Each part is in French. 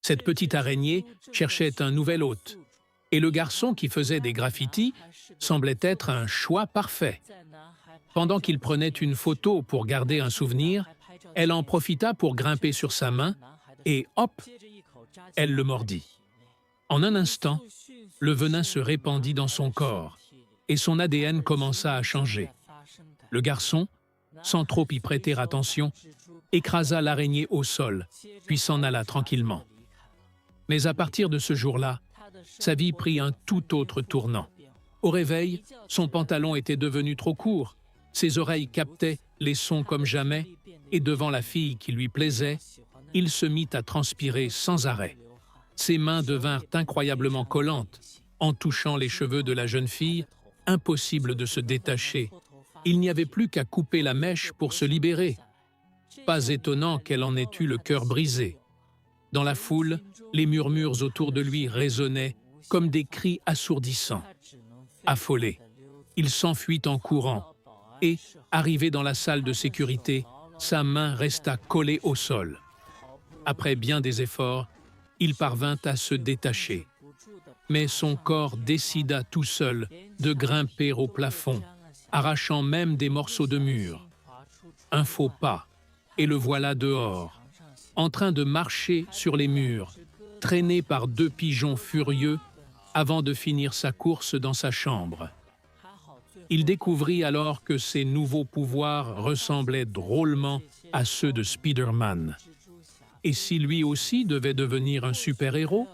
Cette petite araignée cherchait un nouvel hôte, et le garçon qui faisait des graffitis semblait être un choix parfait. Pendant qu'il prenait une photo pour garder un souvenir, elle en profita pour grimper sur sa main et hop, elle le mordit. En un instant, le venin se répandit dans son corps et son ADN commença à changer. Le garçon, sans trop y prêter attention, écrasa l'araignée au sol, puis s'en alla tranquillement. Mais à partir de ce jour-là, sa vie prit un tout autre tournant. Au réveil, son pantalon était devenu trop court, ses oreilles captaient les sons comme jamais, et devant la fille qui lui plaisait, il se mit à transpirer sans arrêt. Ses mains devinrent incroyablement collantes. En touchant les cheveux de la jeune fille, impossible de se détacher. Il n'y avait plus qu'à couper la mèche pour se libérer. Pas étonnant qu'elle en ait eu le cœur brisé. Dans la foule, les murmures autour de lui résonnaient comme des cris assourdissants. Affolé, il s'enfuit en courant et, arrivé dans la salle de sécurité, sa main resta collée au sol. Après bien des efforts, il parvint à se détacher. Mais son corps décida tout seul de grimper au plafond, arrachant même des morceaux de mur. Un faux pas, et le voilà dehors, en train de marcher sur les murs, traîné par 2 pigeons furieux avant de finir sa course dans sa chambre. Il découvrit alors que ses nouveaux pouvoirs ressemblaient drôlement à ceux de Spider-Man. Et si lui aussi devait devenir un super-héros?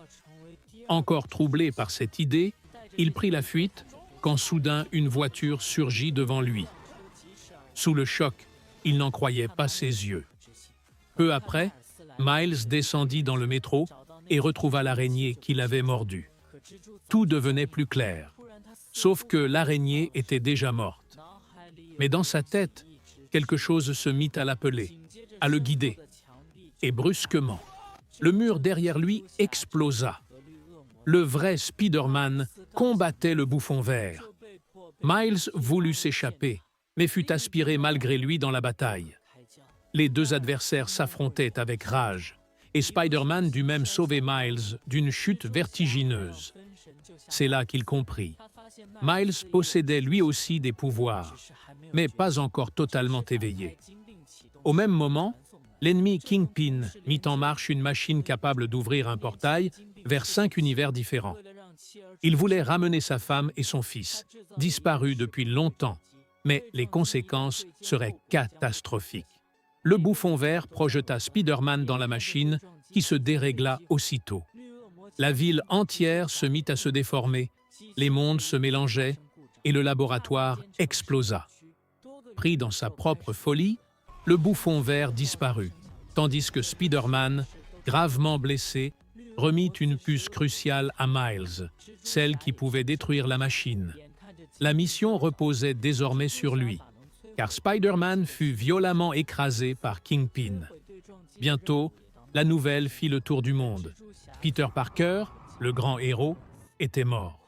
Encore troublé par cette idée, il prit la fuite quand soudain une voiture surgit devant lui. Sous le choc, il n'en croyait pas ses yeux. Peu après, Miles descendit dans le métro et retrouva l'araignée qui l'avait mordu. Tout devenait plus clair, sauf que l'araignée était déjà morte. Mais dans sa tête, quelque chose se mit à l'appeler, à le guider. Et brusquement, le mur derrière lui explosa. Le vrai Spider-Man combattait le bouffon vert. Miles voulut s'échapper, mais fut aspiré malgré lui dans la bataille. Les 2 adversaires s'affrontaient avec rage, et Spider-Man dut même sauver Miles d'une chute vertigineuse. C'est là qu'il comprit. Miles possédait lui aussi des pouvoirs, mais pas encore totalement éveillés. Au même moment, l'ennemi Kingpin mit en marche une machine capable d'ouvrir un portail vers 5 univers différents. Il voulait ramener sa femme et son fils, disparus depuis longtemps, mais les conséquences seraient catastrophiques. Le bouffon vert projeta Spider-Man dans la machine, qui se dérégla aussitôt. La ville entière se mit à se déformer, les mondes se mélangeaient et le laboratoire explosa. Pris dans sa propre folie, le bouffon vert disparut, tandis que Spider-Man, gravement blessé, remit une puce cruciale à Miles, celle qui pouvait détruire la machine. La mission reposait désormais sur lui, car Spider-Man fut violemment écrasé par Kingpin. Bientôt, la nouvelle fit le tour du monde. Peter Parker, le grand héros, était mort.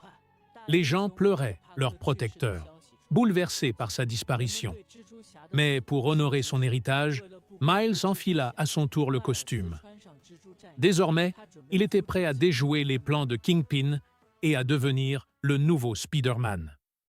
Les gens pleuraient leur protecteur, bouleversés par sa disparition. Mais pour honorer son héritage, Miles enfila à son tour le costume. Désormais, il était prêt à déjouer les plans de Kingpin et à devenir le nouveau Spider-Man.